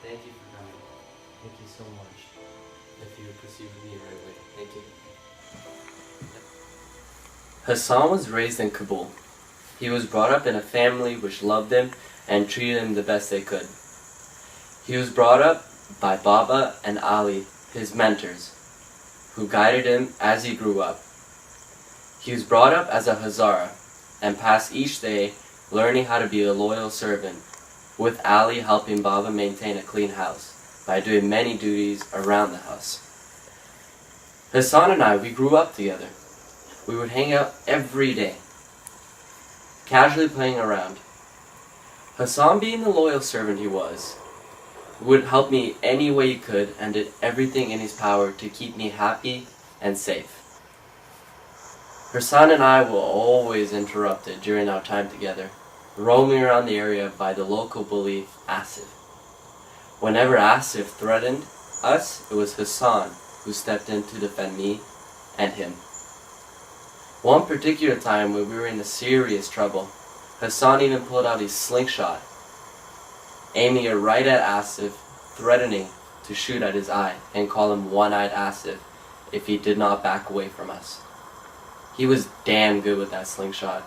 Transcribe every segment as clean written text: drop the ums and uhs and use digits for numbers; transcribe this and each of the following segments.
Thank you for coming. Thank you so much. If you proceed with me right away. Thank you. Hassan was raised in Kabul. He was brought up in a family which loved him and treated him the best they could. He was brought up by Baba and Ali, his mentors, who guided him as he grew up. He was brought up as a Hazara and passed each day learning how to be a loyal servant, with Ali helping Baba maintain a clean house by doing many duties around the house. Hassan and I, we grew up together. We would hang out every day, casually playing around. Hassan, being the loyal servant he was, would help me any way he could and did everything in his power to keep me happy and safe. Hassan and I were always interrupted during our time together, roaming around the area by the local bully Asif. Whenever Asif threatened us, it was Hassan who stepped in to defend me and him. One particular time when we were in serious trouble, Hassan even pulled out his slingshot, aiming it right at Asif, threatening to shoot at his eye and call him One-Eyed Asif if he did not back away from us. He was damn good with that slingshot.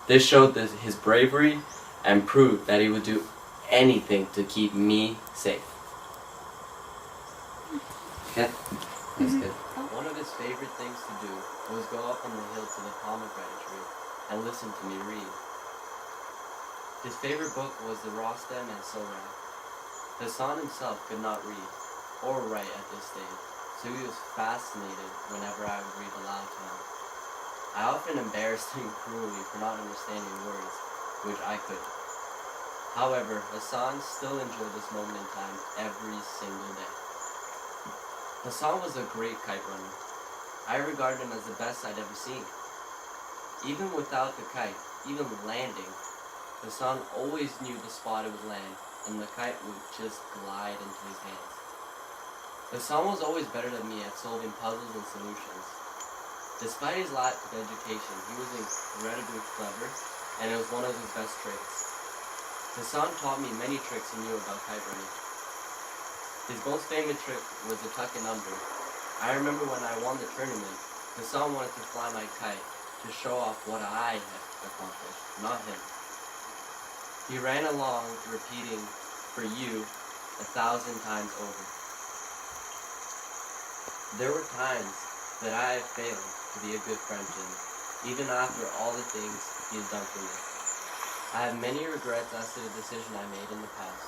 This showed his bravery and proved that he would do anything to keep me safe. Okay. That's good. One of his favorite things to do was go up on the hill to the pomegranate tree and listen to me read. His favorite book was the Rostam and Sohrab. Hassan himself could not read or write at this stage, so he was fascinated whenever I would read aloud to him. I often embarrassed him cruelly for not understanding words, which I could. However, Hassan still enjoyed this moment in time every single day. Hassan was a great kite runner. I regard him as the best I'd ever seen. Even without the kite, even landing, Hassan always knew the spot it would land, and the kite would just glide into his hands. Hassan was always better than me at solving puzzles and solutions. Despite his lack of education, he was incredibly clever, and it was one of his best traits. Hassan taught me many tricks he knew about kite running. His most famous trick was the tuck and under. I remember when I won the tournament, Hassan wanted to fly my kite to show off what I had accomplished, not him. He ran along repeating, "For you," 1,000 times over. There were times that I failed to be a good friend to him, even after all the things he has done for me. I have many regrets as to the decision I made in the past,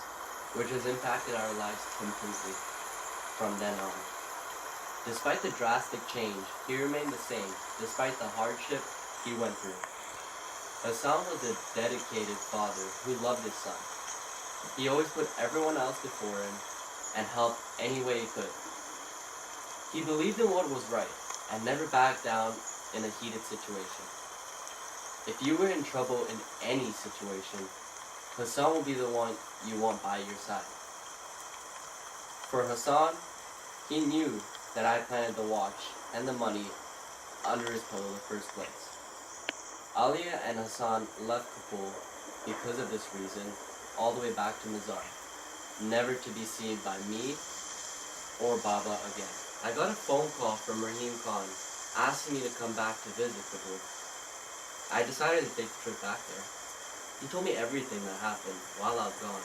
which has impacted our lives completely from then on. Despite the drastic change, he remained the same, despite the hardship he went through. Hassan was a dedicated father who loved his son. He always put everyone else before him and helped any way he could. He believed in what was right and never backed down in a heated situation. If you were in trouble in any situation, Hassan will be the one you want by your side. For Hassan, he knew that I planted the watch and the money under his pillow in the first place. Alia and Hassan left Kabul because of this reason all the way back to Mazar, never to be seen by me or Baba again. I got a phone call from Rahim Khan asking me to come back to visit Kabul. I decided to take the trip back there. He told me everything that happened while I was gone.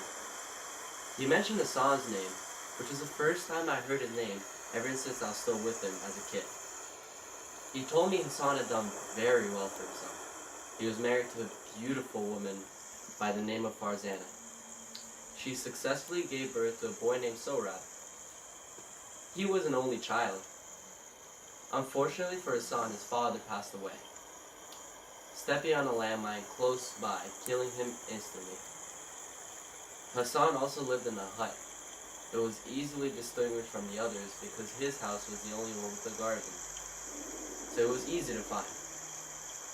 He mentioned Hassan's name, which was the first time I heard his name ever since I was still with him as a kid. He told me Hassan had done very well for himself. He was married to a beautiful woman by the name of Farzana. She successfully gave birth to a boy named Sohrab. He was an only child. Unfortunately for Hassan, his father passed away, stepping on a landmine close by, killing him instantly. Hassan also lived in a hut. It was easily distinguished from the others because his house was the only one with a garden, so it was easy to find.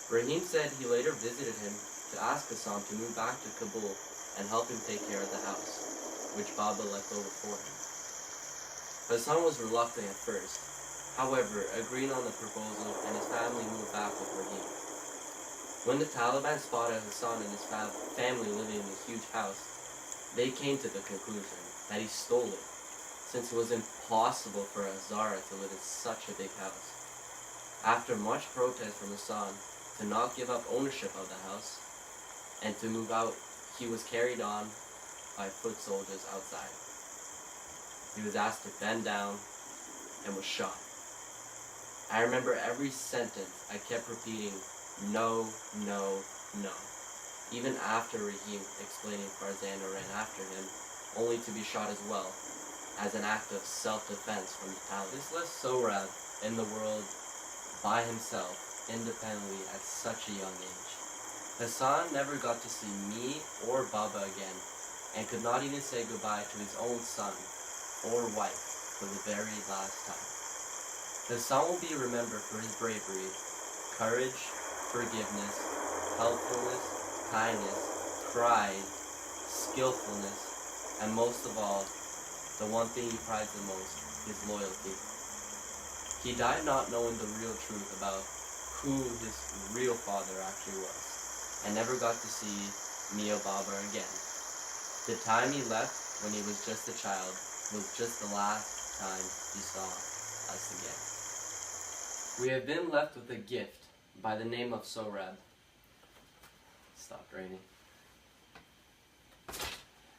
Rahim said he later visited him to ask Hassan to move back to Kabul and help him take care of the house, which Baba left over for him. Hassan was reluctant at first, however, agreed on the proposal and his family moved back with Rahim. When the Taliban spotted Hassan and his family living in a huge house, They came to the conclusion that he stole it, since it was impossible for a Zara to live in such a big house. After much protest from Hassan to not give up ownership of the house and to move out, he was carried on by foot soldiers outside. He was asked to bend down and was shot. I remember every sentence I kept repeating, no, no, no. Even after Rahim explaining Farzana ran after him, only to be shot as well, as an act of self-defense from the Taliban. This left Sohrab in the world by himself, independently at such a young age. Hassan never got to see me or Baba again, and could not even say goodbye to his own son or wife for the very last time. Hassan will be remembered for his bravery, courage, forgiveness, helpfulness, kindness, pride, skillfulness, and most of all, the one thing he prides the most, his loyalty. He died not knowing the real truth about who his real father actually was, and never got to see me or Baba again. The time he left when he was just a child was just the last time he saw us again. We have been left with a gift by the name of Sohrab. Stopped raining.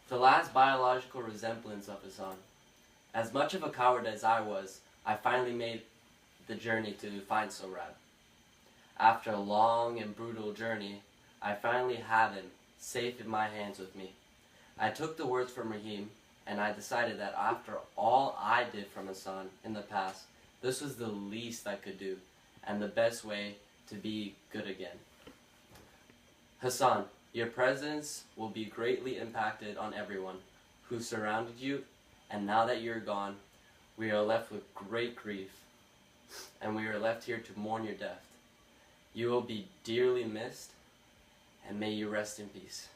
The last biological resemblance of Hassan. As much of a coward as I was, I finally made the journey to find Sohrab. After a long and brutal journey, I finally have him safe in my hands with me. I took the words from Rahim, and I decided that after all I did from Hassan in the past, this was the least I could do, and the best way to be good again. Hassan, your presence will be greatly impacted on everyone who surrounded you, and now that you're gone, we are left with great grief, and we are left here to mourn your death. You will be dearly missed, and may you rest in peace.